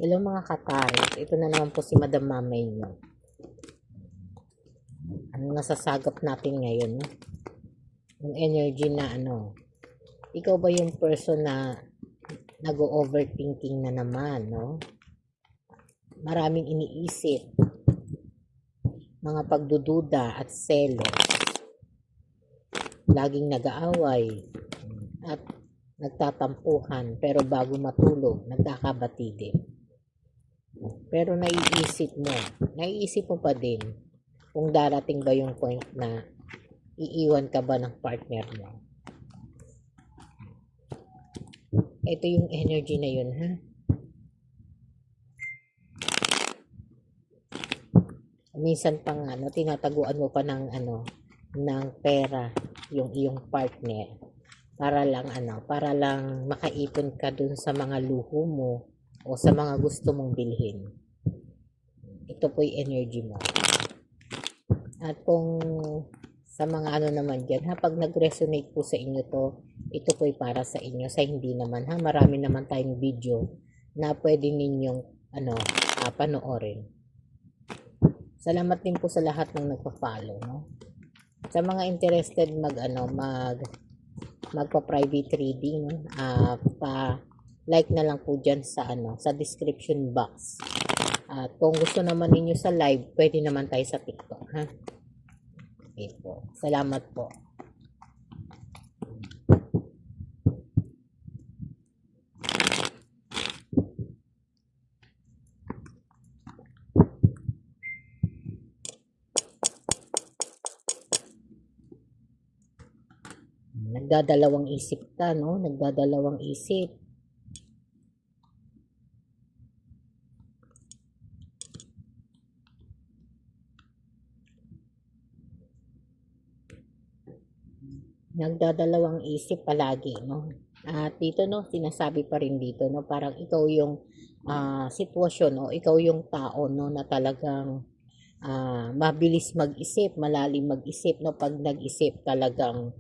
Hello mga kataris, ito na naman po si Madam Mamay nyo. Ano nasasagap natin ngayon? No? Yung energy na ikaw ba yung person na nag-overthinking na naman, no? Maraming iniisip, mga pagdududa at selos, laging nag-aaway at nagtatampuhan, pero bago matulog, nagkakabatid. Pero naiisip mo pa din kung darating ba yung point na iiwan ka ba ng partner mo. Ito yung energy na yun, ha? Minsan pa nga, tinataguan mo pa ng ng pera yung iyong partner para lang makaipon ka dun sa mga luho mo o sa mga gusto mong bilhin. Ito po yung energy mo. At kung sa mga naman dyan, pag nag-resonate po sa inyo to, ito po ay para sa inyo. Sa hindi naman, marami naman tayong video na pwede ninyong panoorin. Salamat din po sa lahat ng nagpa-follow, no? Sa mga interested magpa-private reading, like na lang po dyan sa description box. At kung gusto naman ninyo sa live, pwede naman tayo sa TikTok, ha? Okay po. Salamat po. Nagdadalawang isip ka, no? Nagdadalawang isip. Nagdadalawang isip palagi, no? At dito, no, sinasabi pa rin dito, no, parang ikaw yung sitwasyon, no? Ikaw yung tao, no, na talagang mabilis mag-isip, malalim mag-isip, no? Pag nag-isip talagang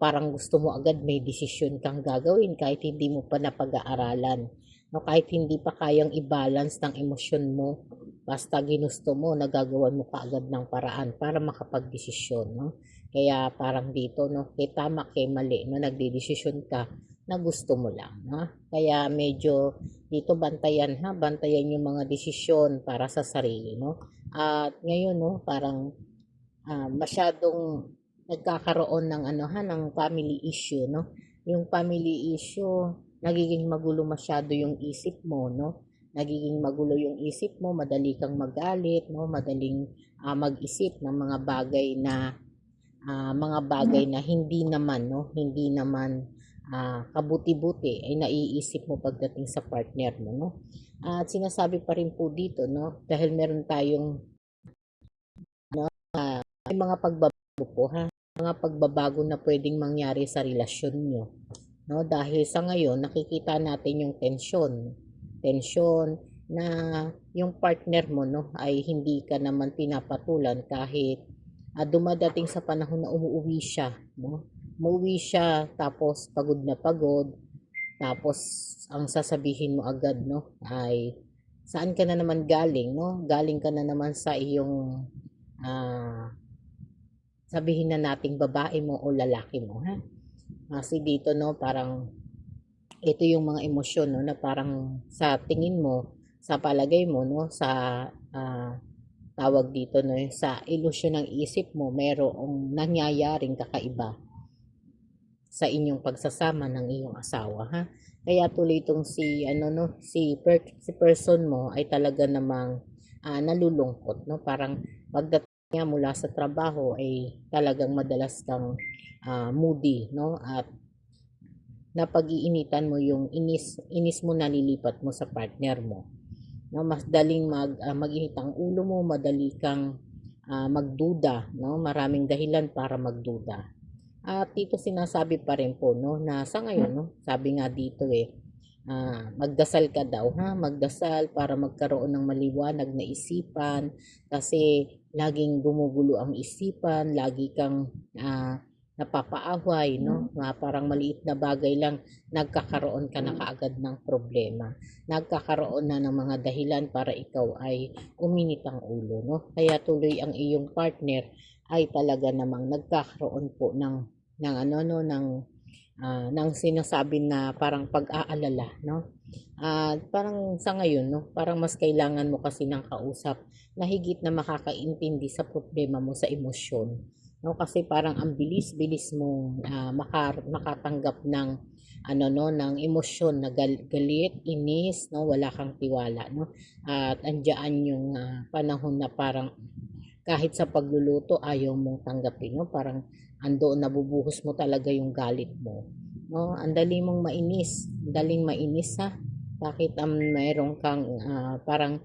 parang gusto mo agad may desisyon kang gagawin kahit hindi mo pa napag-aaralan. No, kahit hindi pa kayang i-balance ng emosyon mo, basta ginusto mo, nagagawan mo kaagad ng paraan para makapag-desisyon, no? Kaya parang dito, no, kay tama kay mali, no, nagdedesisyon ka na gusto mo lang, no? Kaya medyo dito bantayan yung mga desisyon para sa sarili, no? At ngayon, no, parang masyadong nagkakaroon ng ng family issue, no? Yung family issue, nagiging magulo masyado yung isip mo, no? Nagiging magulo yung isip mo, madali kang magalit, no? Madaling mag-isip ng mga bagay na hindi naman, no? Hindi naman kabuti-buti ay naiisip mo pagdating sa partner mo, no? At sinasabi pa rin po dito, no? Dahil meron tayong may mga pagbabago po, mga pagbabago na pwedeng mangyari sa relasyon nyo, no? Dahil sa ngayon nakikita natin yung tension na yung partner mo, no, ay hindi ka naman pinapatulan kahit dumadating sa panahon na umuwi siya, no? Umuwi siya tapos pagod na pagod, tapos ang sasabihin mo agad, no, ay saan ka na naman galing, no? Galing ka na naman sa iyong sabihin na nating babae mo o lalaki mo, ha? Kasi dito, no, parang ito yung mga emosyon, no, na parang sa tingin mo, sa palagay mo, no, sa tawag dito, no, sa ilusyon ng isip mo, merong nangyayaring kakaiba sa inyong pagsasama ng iyong asawa, ha? Kaya tuloy itong si person mo ay talaga namang nalulungkot, no? Parang pagdating niya mula sa trabaho ay talagang madalas kang moody, no? At napag-iinitan mo yung inis mo nalilipat mo sa partner mo. No, mas daling mag-init ang ulo mo, madali kang magduda, no? Maraming dahilan para magduda. At dito sinasabi pa rin po, no, na sa ngayon, no, sabi nga dito magdasal ka daw, magdasal para magkaroon ng maliwanag na isipan kasi laging gumugulo ang isipan, lagi kang napapaaway, no? Parang maliit na bagay lang, nagkakaroon ka na kaagad ng problema. Nagkakaroon na ng mga dahilan para ikaw ay uminit ang ulo, no? Kaya tuloy ang iyong partner ay talaga namang nagkakaroon po ng ano no ng sinasabi na parang pag-aalala, no? Parang sa ngayon, no, parang mas kailangan mo kasi ng kausap na higit na makakaintindi sa problema mo sa emosyon. No, kasi parang ang bilis-bilis mong makatanggap ng ano no ng emosyon na galit, inis, no, wala kang tiwala, no. At andiyan yung panahon na parang kahit sa pagluluto ayaw mong tanggapin, no, parang andoon nabubuhos mo talaga yung galit mo, no. Ang dali mong mainis, daling mainis ha. Bakit mayroon kang parang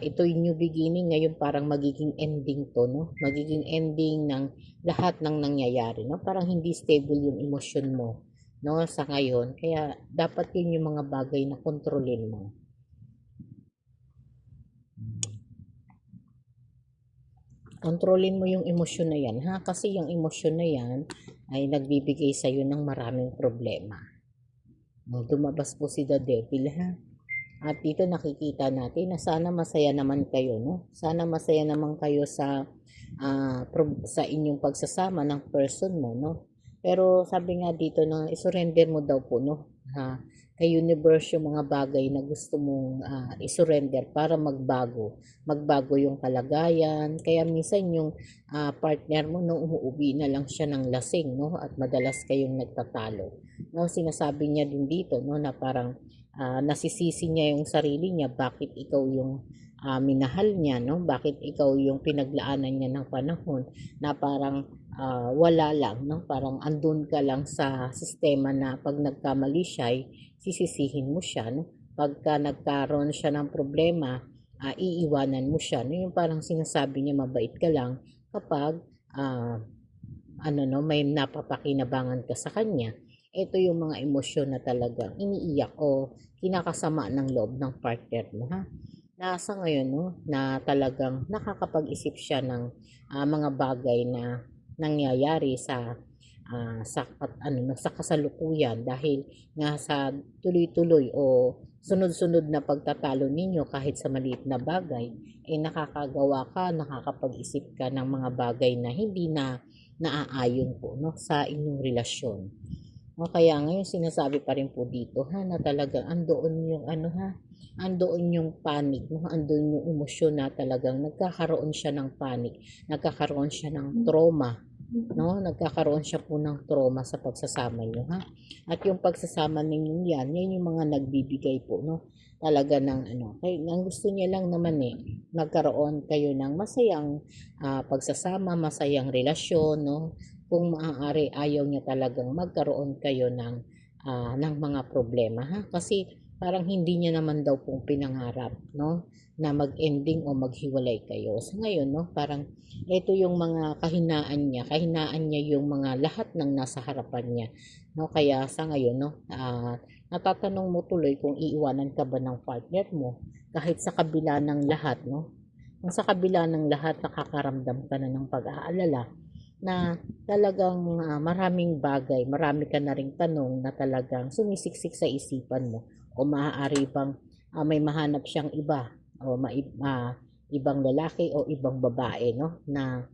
ito yung new beginning ngayon, parang magiging ending to, no? Magiging ending ng lahat ng nangyayari, no? Parang hindi stable yung emosyon mo, no, sa ngayon. Kaya dapat yun yung mga bagay na kontrolin mo. Kontrolin mo yung emosyon na yan, ha? Kasi yung emosyon na yan ay nagbibigay sa'yo ng maraming problema. Lumabas po si The Devil, ha? At dito nakikita natin na sana masaya naman kayo, no? Sana masaya naman kayo sa inyong pagsasama ng person mo, no? Pero sabi nga dito na isurrender mo daw po, no? Kay universe yung mga bagay na gusto mong isurrender para magbago yung kalagayan. Kaya minsan yung partner mo, no, umuuwi na lang siya ng lasing, no, at madalas kayong nagtatalo, no. Sinasabi niya din dito, no, na parang nasisisi niya yung sarili niya, bakit ikaw yung minahal niya, no, bakit ikaw yung pinaglaanan niya ng panahon na parang wala lang, no, parang andun ka lang sa sistema na pag nagkamali siya ay sisisihin mo siya, no? Pagka nagkaroon siya ng problema, iiwanan mo siya, no? Yung parang sinasabi niya mabait ka lang kapag ano no, may napapakinabangan ka sa kanya. Ito yung mga emosyon na talagang iniiyak o kinakasama ng loob ng partner mo, ha. Nasa ngayon, no, na talagang nakakapag-isip siya ng mga bagay na nangyayari sa kasalukuyan dahil nga sa tuloy-tuloy o sunod-sunod na pagtatalo ninyo kahit sa maliit na bagay, nakakagawa ka, nakakapag-isip ka ng mga bagay na hindi na naaayon po, no, sa inyong relasyon. O kaya ngayon sinasabi pa rin po dito, ha, na talagang andoon yung andoon yung panic, no, andoon yung emosyon na talagang nagkakaroon siya ng panic, nagkakaroon siya ng trauma, no, nagkakaroon siya po ng trauma sa pagsasama niyo, ha. At yung pagsasama ninyo yan yung mga nagbibigay po, no, talaga ng kaya ang gusto niya lang naman magkaroon kayo ng masayang pagsasama, masayang relasyon, no. Kung maaari ayaw niya talagang magkaroon kayo ng mga problema, ha. Kasi parang hindi niya naman daw pong pinangarap, no, na mag-ending o maghiwalay kayo. So ngayon, no, parang ito yung mga kahinaan niya yung mga lahat ng nasa harapan niya, no. Kaya sa ngayon, no, natatanong mo tuloy kung iiwanan ka ba ng partner mo kahit sa kabila ng lahat, no. Kung sa kabila ng lahat nakakaramdam ka na ng pag-aalala na talagang maraming bagay, marami ka na ring tanong na talagang sumisiksik sa isipan mo, o maaari bang may mahanap siyang iba o ibang lalaki o ibang babae, no, na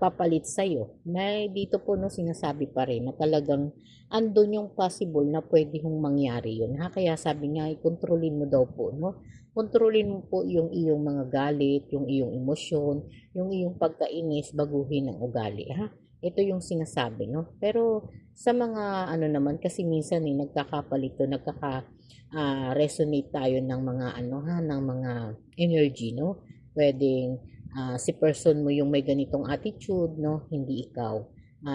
papalit sa iyo. May dito po, no, sinasabi pa rin na talagang andun yung possible na pwede hong mangyari yun, ha. Kaya sabi nga kontrolin mo daw po, no, kontrolin mo po yung iyong mga galit, yung iyong emosyon, yung iyong pagkainis, baguhin ang ugali, ha. Ito yung sinasabi, no. Pero sa mga naman kasi minsan nagkakapalito, resonate tayo ng mga ng mga energy, no. Pwedeng si person mo yung may ganitong attitude, no, hindi ikaw.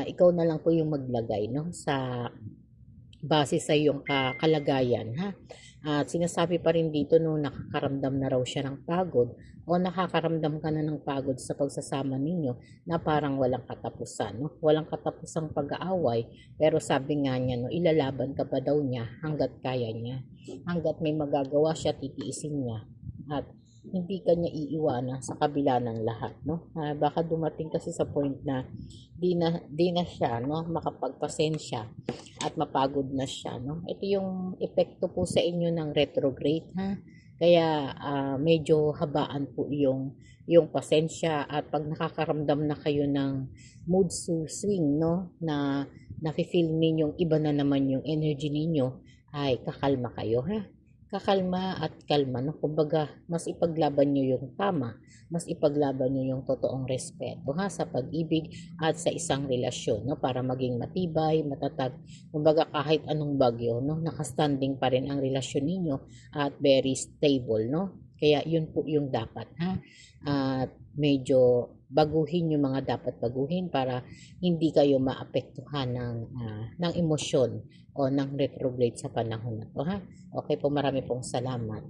Ikaw na lang po yung maglagay, no, sa base sa iyong kalagayan, ha. At sinasabi pa rin dito, no, nakakaramdam na raw siya ng pagod o nakakaramdam ka na ng pagod sa pagsasama ninyo na parang walang katapusan, no? Walang katapusang pag-aaway, pero sabi nga niya, no, ilalaban ka pa daw niya hanggat kaya niya. Hanggat may magagawa siya, titiisin niya. At hindi ka niya iiwanan sa kabila ng lahat, no? Baka dumating kasi sa point na di na siya, no, makapagpasensya at mapagod na siya, no? Ito yung epekto po sa inyo ng retrograde, ha? Kaya medyo habaan po yung pasensya at pag nakakaramdam na kayo ng mood swing, no, na nafe-feel ninyong iba na naman yung energy ninyo, ay kakalma kayo, ha? Kakalma at kalma, no? Kumbaga, mas ipaglaban nyo yung tama, mas ipaglaban nyo yung totoong respeto, ha, sa pag-ibig at sa isang relasyon, no, para maging matibay, matatag. Kumbaga, kahit anong bagyo, no, nakastanding pa rin ang relasyon ninyo at very stable, no? Kaya yun po yung dapat, ha? At medyo baguhin yung mga dapat baguhin para hindi kayo maapektuhan ng emosyon o ng retrograde sa panahon na to, ha? Okay po, marami pong salamat.